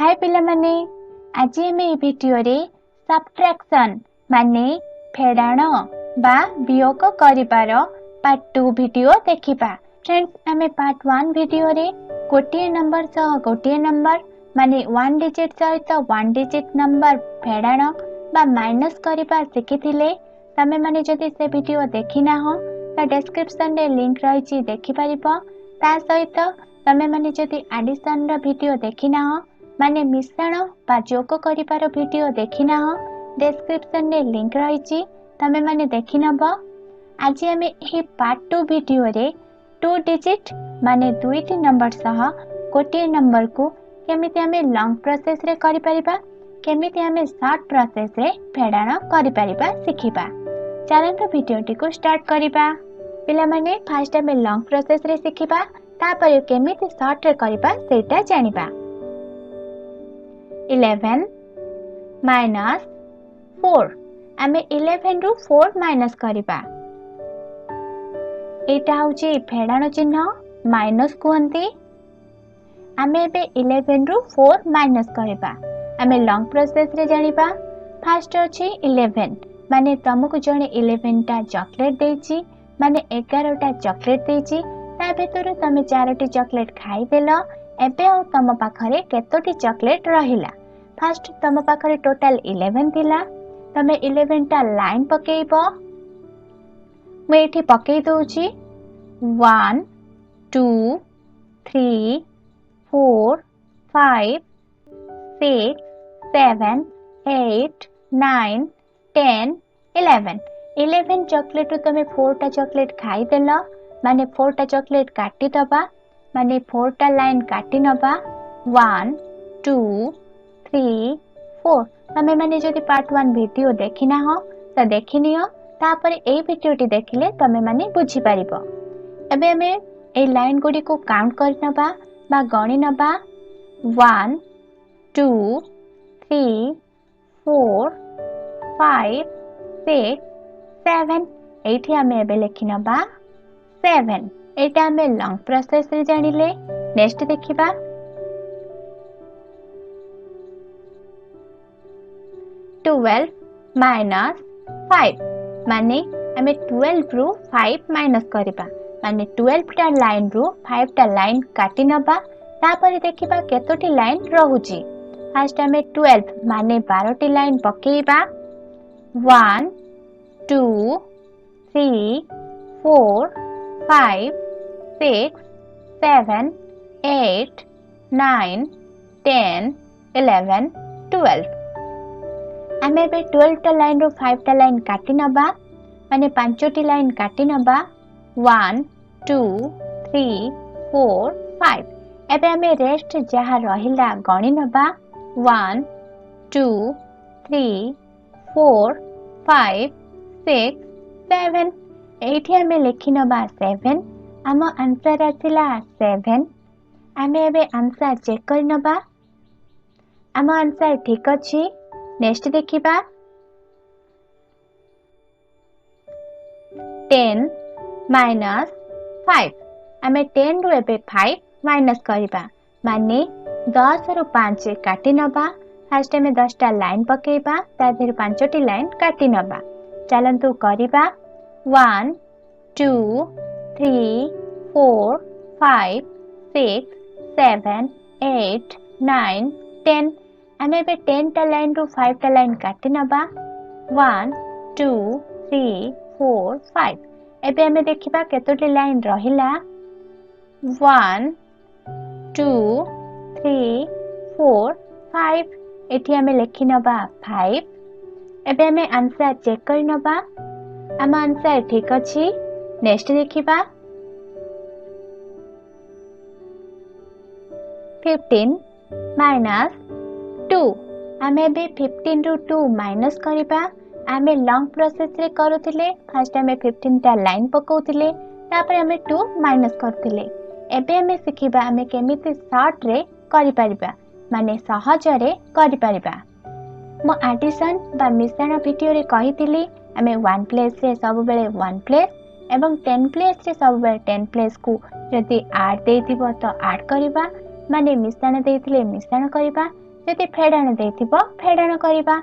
हाय पिलामाने आज आमे ए भिडियो रे सब्ट्रैक्शन माने फेडाण बा वियोग करिपार पार्ट 2 भिडियो देखिबा। फ्रेंड्स आमे पार्ट 1 भिडियो रे गोटिए नंबर सह गोटिए नंबर माने 1 डिजिट सहित 1 डिजिट नंबर फेडाण बा माइनस करिपा सिखिथिले। तमे माने जदि से भिडियो देखिना हो ता डिस्क्रिप्शन रे लिंक रहिछि देखि परिबो। ता सहित तमे माने जदि एडिशन रा भिडियो देखिना हो माने मिश्रण बा जोग करिपार भिडियो देखिना हो डिस्क्रिप्शन रे लिंक रहिछि तमे माने देखि नबो। आज आमे एही पार्ट 2 भिडियो रे 2 डिजिट माने दुईटी नंबर सह गोटिए नंबर को केमिति आमे लॉन्ग प्रोसेस रे करि परिबा केमिति आमे शॉर्ट प्रोसेस रे फेडाण करि परिबा सिखिबा। चलंतु भिडियोटी को स्टार्ट करिबा। पिला माने फर्स्ट आमे लॉन्ग प्रोसेस रे सिखिबा तापर केमिति शॉर्ट रे करिबा सेटा जानिबा। 11 minus 4 आमे 11 रु 4 माइनस करिबा। एटा होची फेडाण चिन्ह माइनस कहंती। आमे बे 11 रु 4 माइनस करिबा। आमे लॉन्ग प्रोसेस रे जानिबा। फर्स्ट अछि 11 माने तुमको जणे 11 टा चॉकलेट देछि माने 11 टा चॉकलेट देछि ता भीतर तमे 4 टी चॉकलेट खाई देलो। एबे आ तम पाखरे केतोटी चॉकलेट रहिला। फर्स्ट तम पाखरे टोटल 11 थिला तमे 11 टा लाइन पकेइबो। मैं एठी पकेइ दोछि 1 2 3 4 5 6 7 8 9 10 11 11 चॉकलेट तमे 4 टा चॉकलेट खाई देलो माने 4 टा चॉकलेट काटी दबा माने 4 टा लाइन काटी नबा 1 2 3 4 तमे माने जदि पार्ट 1 वीडियो देखिना हो त देखिनियो तापर ए वीडियोटी देखिले तमे माने बुझी परिबो। एबे हमें ए लाइन गुडी को काउंट करि नबा बा गणी नबा 1 2 3 4 5 6 7 एठी हमें एबे लिखि नबा 7। एटा हमें लॉन्ग प्रोसेस रे जानिले। नेक्स्ट देखिबा 12 minus 5 माने हमें 12 रु 5 माइनस करिबा माने 12 टा लाइन रु 5 टा लाइन काटी नबा तापर देखिबा केतोटी लाइन रहूची। फर्स्ट हमें 12 माने 12 टी लाइन पकेइबा 1 2 3 4 5 6 7 8 9 10 11 12 आमे बे 12 टा लाइन रो 5 टा लाइन काटी नबा माने 5 टी लाइन काटी नबा 1 2 3 4 5 एबे आमे रेस्ट जहा रहिला गणी नबा 1 2 3 4 5 6 7 एठी आमे लिखि नबा 7। आम आंसर आसिला 7। आमे एबे आंसर चेक कर नबा। आम आंसर ठीक अछि। नेक्स्ट देखिबा 10 minus 5 आमे 10 रु एबे 5 माइनस करिबा माने 10 रु 5 काटी नबा। फर्स्ट में 10 टा लाइन पकेइबा ता देर 5 टी लाइन काटी नबा। चलंतु करिबा 1 2 3 4 5 6 7 8 9 10 आमे बे 10 टा लाइन रु 5 टा लाइन काटी नबा 1 2 3 4 5 एबे हमें देखिबा केतोटी लाइन रहिला 1 2 3 4 5 एठी हमें लिखि नबा 5। एबे हमें आंसर चेक कर नबा। आम आंसर ठीक अछि। नेक्स्ट देखिबा 15 minus 2 आमे बे 15 रु 2 माइनस करिबा। आमे लॉन्ग प्रोसेस रे करूथिले। फर्स्ट आमे 15 टा लाइन पकोथिले तापर आमे 2 माइनस करथिले। एबे हमें सिखिबा आमे केमिति शॉर्ट रे करि परिबा माने सहज रे करि परिबा। मो एडिशन बा मिश्रण वीडियो रे कहिथिली आमे 1 प्लेस रे सब बेले 1 प्लेस एवं 10 प्लेस रे सब बेले 10 प्लेस को जदि ऐड देथिबो तो ऐड करिबा माने मिश्रण देथिले मिश्रण करिबा जदि फेडाण देथिबो फेडाण करिबा।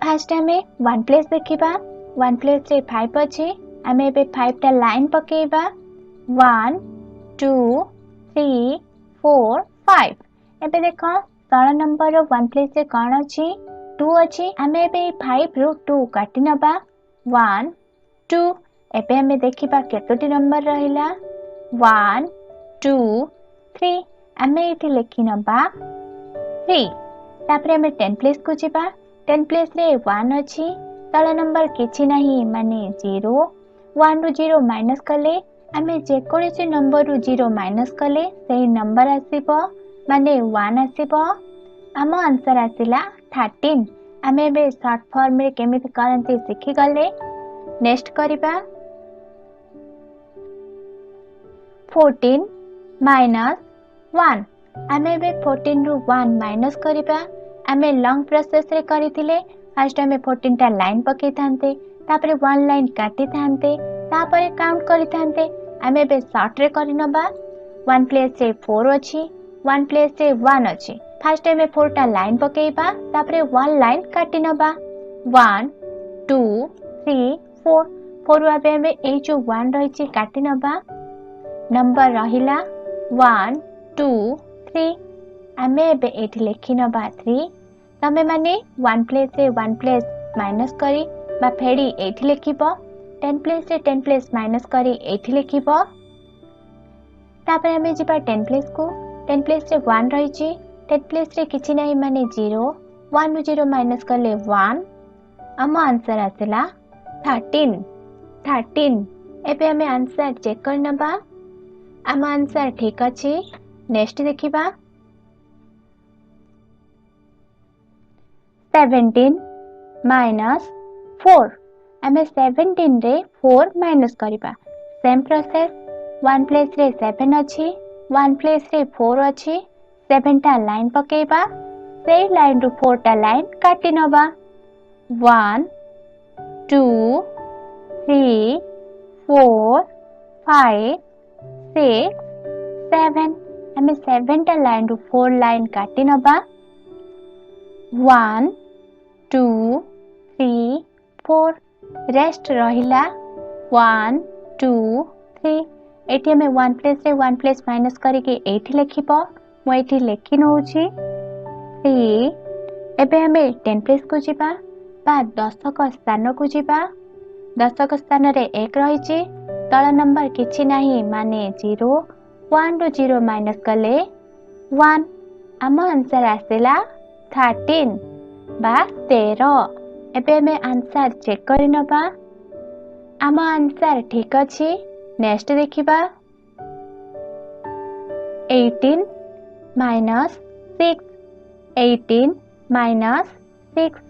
फास्ट आमे 1 प्लेस देखिबा। 1 प्लेस रे 5 अछि। आमे एबे 5 टा लाइन पकेइबा। 1 2 3 4 5। एबे देखो तळ नंबर 1 प्लेस रे कोन अछि 2 अछि। आमे एबे 5 रु 2 काटि नबा। 1 2 एबे आमे देखिबा केतोटी नंबर रहिला 1 2 3। आमे एठी लेखि नबा 3। तापरे आमे 10 प्लेस को जिबा। 10 प्लेस रे 1 अछि। तळ नंबर किछि नाही माने 0। 1 रु 0 माइनस कले आमे जे कोनोसी नंबर रु 0 माइनस कले सेही नंबर आसीबो माने 1 आसीबो। आम आंसर आसिला 13। आमे एबे शॉर्ट फॉर्म रे केमिति करंती सिखि गले। नेक्स्ट करिबा 14 माइनस 1। आमे एबे 14 रु 1 माइनस करिबा। आमे लॉन्ग प्रोसेस रे करिथिले। फर्स्ट आमे 14 टा लाइन पकेइ थांते तापरे 1 लाइन काटि थांते तापरे काउंट करि थांते। आमे एबे शॉर्ट रे करि नबा। 1 प्लेस रे 4 अछि। 1 प्लेस रे 1 अछि। फर्स्ट आमे 4 टा लाइन पकेइबा तापरे 1 लाइन काटि नबा। 1 2 3 4 4 आबे आमे ए जो 1 रहिछि काटि नबा। नंबर रहिला 1 2 3। आमे एबे एठी लेखि नबा 3। तमे माने 1 प्लेस रे 1 प्लेस माइनस करी बा फेडी एठी लेखिबो। 10 प्लेस रे 10 प्लेस माइनस करी एठी लेखिबो। तापरे आमे जिबा 10 प्लेस को। 10 प्लेस रे 1 रहिछि। 10 प्लेस रे किछि नाही माने 0। 1 रु 0 माइनस करले 1। आम आंसर आसिला 13। 13 एबे आमे आंसर चेक कर नबा। आम आंसर ठीक अछि। नेक्स्ट देखिबा 17 माइनस 4। आमे 17 रे 4 माइनस करिबा। सेम प्रोसेस 1 प्लेस रे 7 अछि। 1 प्लेस रे 4 अछि। 7 टा लाइन पकेइबा। सेही लाइन रु 4 टा लाइन काटि नबा। 1 2 3 4 5 6 7। आमे 7 टा लाइन रु 4 लाइन काटि नबा। 1 2 3 4 रेस्ट रहिला 1 2 3। एठी आमे 1 प्लेस रे 1 प्लेस माइनस करिके एठी लेखिबो। मु एठी लेखि नउछि 3। एबे आमे 10 प्लेस को जिबा बा दशक स्थान को जिबा। दशक स्थान रे 1 रहिछि। तळ नंबर किछि नाही माने 0। 1 रु 0 माइनस कले 1। आम आंसर आसिला 13 बा 13। एबे आमे आंसर चेक करि नबा। आम आंसर ठीक अछि। नेक्स्ट देखिबा 18 माइनस 6। 18 माइनस 6।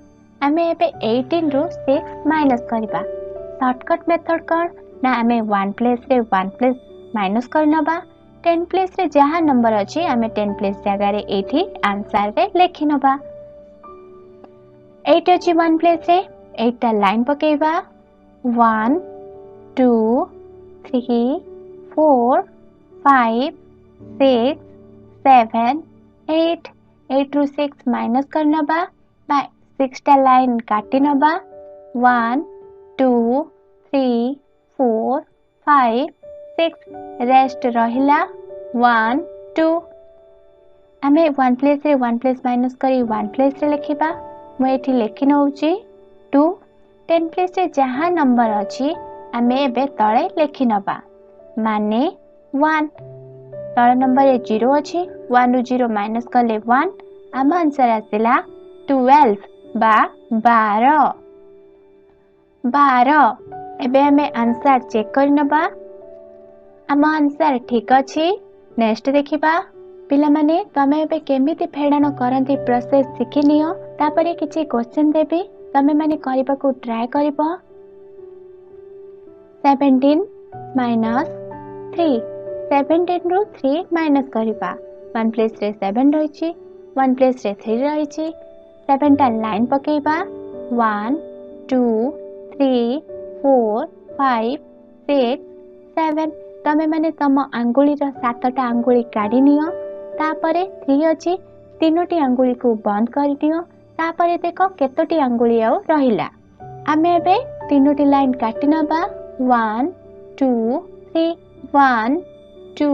आमे एबे 18 रु 6 माइनस करिबा। शॉर्टकट मेथड कोन ना आमे 1 प्लेस रे 1 प्लेस माइनस कर नबा। 10 प्लेस रे जहा नंबर अछि आमे 10 प्लेस जगह रे एठी आंसर रे लेखि नबा। 8 अछि 1 प्लेस रे 8 टा लाइन पकेइबा। 1 2 3 4 5 6 7 8। 8 रु 6 माइनस कर नबा बा 6 टा लाइन काटि नबा। 1 2 3 4 5 6 रेस्ट रहिला 1 2। आमे 1 प्लेस रे 1 प्लेस माइनस करी 1 प्लेस रे लेखिबा। मु एठी लेखि नउछि 2। 10 प्लेस रे जहा नंबर अछि आमे एबे तळे लेखि नबा माने 1। तळ नंबर रे 0 अछि। 1 रु 0 माइनस करले 1। आम आंसर आसिला 12 बा 12। 12 एबे आमे आंसर चेक कर नबा। आम आंसर ठीक अछि। नेक्स्ट देखिबा पिला माने तमे एबे केमिति फेडाण करंती प्रोसेस सिखि नियो। तापरे किछि क्वेश्चन देबी तमे माने करिबा को ट्राई करिबो। 17 माइनस 3। 17 रु 3 माइनस करिबा। 1 प्लेस रे 7 रहिछि। 1 प्लेस रे 3 रहिछि। 7 टा लाइन पकेइबा। 1 2 3 4 5 6 7। तमे माने तम आंगुली रो 7 टा आंगुली काढी नियो। तापरे 3 अछि तीनोटी आंगुली को बंद कर दियो तापरे देख केतोटी आंगुली आउ रहिला आमे एबे तीनोटी लाइन काटी नबा 1 2 3 1 2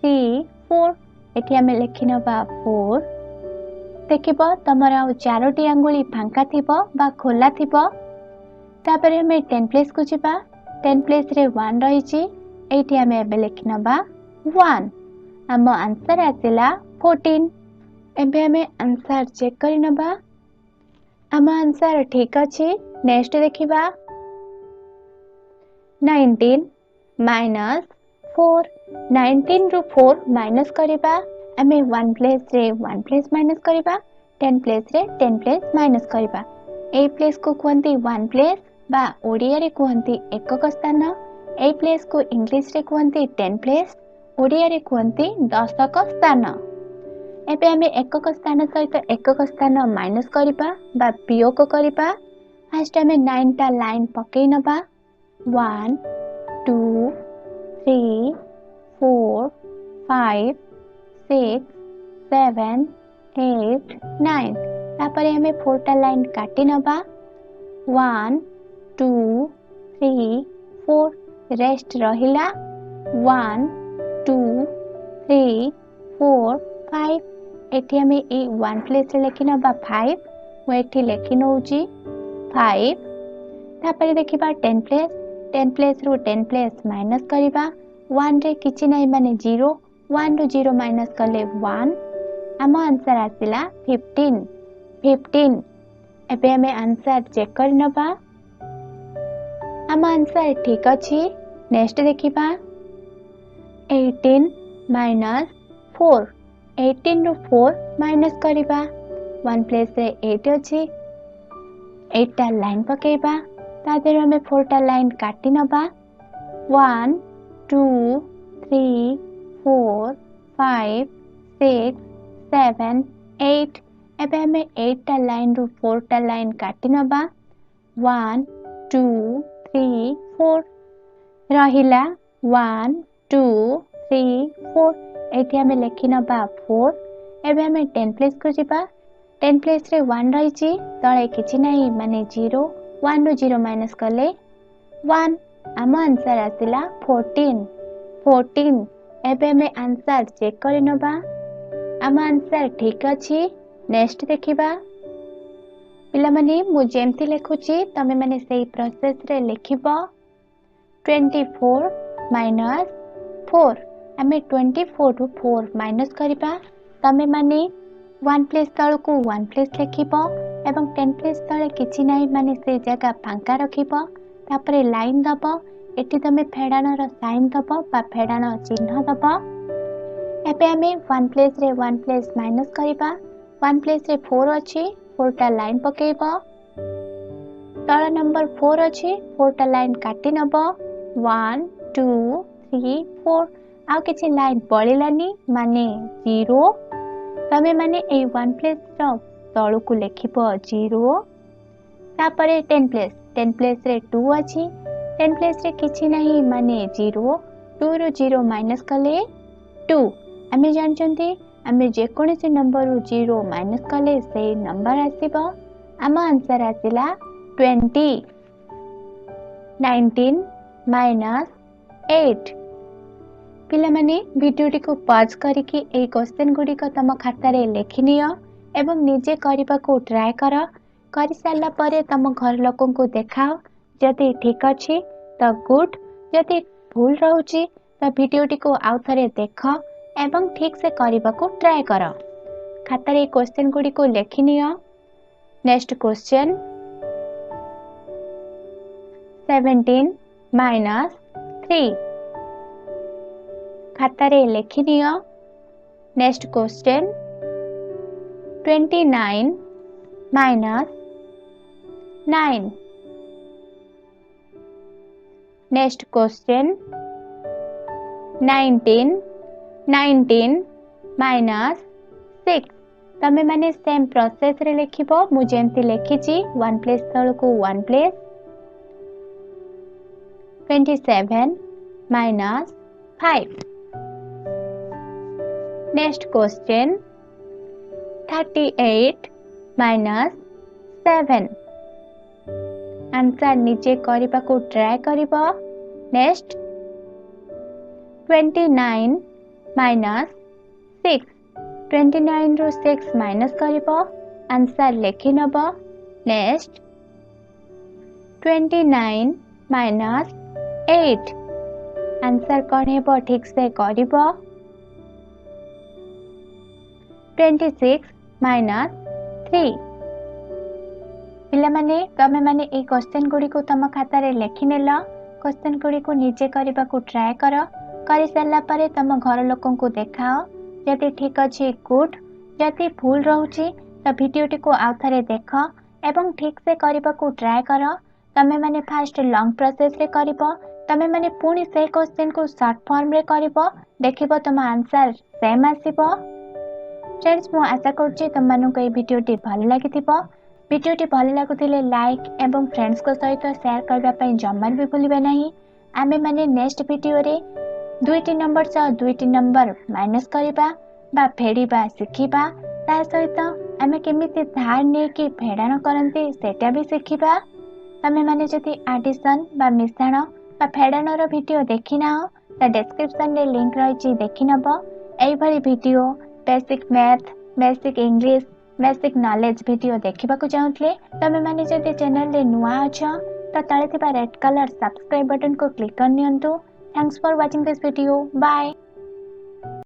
3 4 एठी आमे लिखि नबा 4 देखिबो तमर आउ चारोटी आंगुली फांका थिबो बा खोला थिबो तापरे हमें 10 प्लेस को जिबा 10 प्लेस रे 1 रहिची एठी आमे एबे लिखि नबा 1 आम आंसर आसिला 14 एबे हमें आंसर चेक करि नबा आम आंसर ठीक अछि नेक्स्ट देखिबा 19 माइनस 4 19 रु 4 माइनस करिबा आमे 1 प्लेस रे 1 प्लेस माइनस करिबा 10 प्लेस रे 10 प्लेस माइनस करिबा ए प्लेस को कहंती 1 प्लेस बा ओडिया रे कहंती एकक स्थान ए प्लेस को इंग्लिश रे कहंती 10 प्लेस ओडिया रे कहंती दशक स्थान एबे आमे एकक स्थान सहित एकक स्थान माइनस करिबा बा वियोग करिबा फर्स्ट आमे 9 टा लाइन पकेइ नबा 1 2 3 4 5 6 7 8 9 तापरे हमें 4 टा लाइन काटी नबा 1 2 3 4 रेस्ट रहिला 1 2 3 4 5 एठी हमें ए 1 प्लेस रे लेखि नबा 5 वो एठी लेखि नउची 5 तापरे देखिबा 10 प्लेस रु 10 प्लेस माइनस करिबा 1 रे किछि नै माने 0 1 रु 0 माइनस कले 1 आम आंसर आसिला 15 एबे हमें आंसर चेक कर नबा आम आंसर ठीक अछि नेक्स्ट देखिबा 18 माइनस 4 18 रु 4 माइनस करिबा 1 प्लेस रे 8 अछि 8 टा लाइन पकेइबा तादेर हमें 4 टा लाइन काटी नबा 1 2 3 4 5 6 7 8 एबे हमें 8 टा लाइन रु 4 टा लाइन काटी नबा 1 2 3 4 रहिला 1 2 3 4 एठी हमें लेखि नबा 4 एबे हमें 10 प्लेस को जिबा 10 प्लेस रे 1 रहिची तळे किछि नाही माने 0 1 रु 0 माइनस कले 1 आम आंसर आसिला 14 एबे हमें आंसर चेक करि नबा आम आंसर ठीक अछि नेक्स्ट देखिबा पिला माने मु जेमति लेखुची तमे माने सेही प्रोसेस रे लिखिबो 24 माइनस 4 आमे 24 रु 4 माइनस करिबा तमे माने 1 प्लेस तळ को 1 प्लेस लिखिबो एवं 10 प्लेस तळे किछि नाही माने से जगह फांका रखिबो तापरे लाइन दबो एठी तमे फेडाणर साइन दबो बा फेडाण चिन्ह दबो एबे आमे 1 प्लेस रे 1 प्लेस माइनस करिबा 1 प्लेस रे 4 अछि 4 टा लाइन पकेइबो तळ नंबर 4 अछि 4 टा लाइन काटी नबो 1 2 3 4 आउ किछि लाइन बळिलानी माने 0 तमे माने ए 1 प्लेस रो तळु को लेखिबो 0 तापरे 10 प्लेस रे 2 अछि 10 प्लेस रे किछि नाही माने 0 2 रो 0 माइनस कले 2 आमे जानचंती आमे जे कोनोसी नंबर रु 0 माइनस कले से नंबर आसीबो आम आंसर आसिला 20 19 माइनस 8 पिला माने वीडियोटी को पॉज करिकि ए क्वेश्चन गुडी को तम खाता रे लेखि नियो एवं निजे करिबा को ट्राई करो करि साला परे तम घर लोकन को देखाओ जदि ठीक अछि त गुड जदि भूल रहउची त वीडियोटी को आउ थरे देखो एवं ठीक से करिबा को ट्राई करो खाता रे क्वेश्चन गुडी को लेखि नियो नेक्स्ट क्वेश्चन 17 माइनस 3 खाता रे लेखि नियो next question 29 minus 9 next question 19 minus 6 तमे माने सेम प्रोसेस रे लेखिबो मु जेंति लेखिची 1 प्लेस तळ को 1 place 27 minus 5 next question 38 minus 7 answer निजे करने को ट्राई करिब नेक्स्ट 29 minus 6 29 रू 6 माइनस करिब आंसर लिखि नब नेक्स्ट 29 minus 8 आंसर कौन है ठीक से करिब 26 minus 3 पिला माने तमे माने ए क्वेश्चन गुडी को तम खाता रे लिखि नेल क्वेश्चन गुडी को निजे करबा को ट्राई करि सारला परे तम घर लोकन को देखाओ जति ठीक अछि गुड जति भूल रहउछि त वीडियोटी को आउथरे देख एवं ठीक से करबा को ट्राई कर तमे माने फास्ट लॉन्ग प्रोसेस रे करिवो तमे माने पुणी से क्वेश्चन को शॉर्ट फॉर्म रे करिवो देखिबो तम आंसर सेम आसीबो फ्रेंड्स मु आशा करछि तम मानु को ए वीडियोटी भल लागिथिबो वीडियोटी भल लागुथिले लाइक एवं फ्रेंड्स को सहित शेयर करबा पई जम्मा भी भूलिबे नाही आमे माने नेक्स्ट वीडियो रे दुईटी नंबर सह दुईटी नंबर माइनस करिबा बा फेडिबा सिखिबा ता सहित आमे केमिति धार ने कि फेडाण करंती सेटा भी सिखिबा तमे माने जति एडिशन बा मिश्रण बा फेडाण रो वीडियो देखिना हो ता डिस्क्रिप्शन रे लिंक रहिछि देखिनबो एई भली video basic math basic English basic knowledge video देखिबा को चाहतले तमे माने जति चैनल रे नुआ अछ त तळे थिबा रेड कलर सब्सक्राइब बटन को क्लिक कर नियंतु thanks for watching this video bye.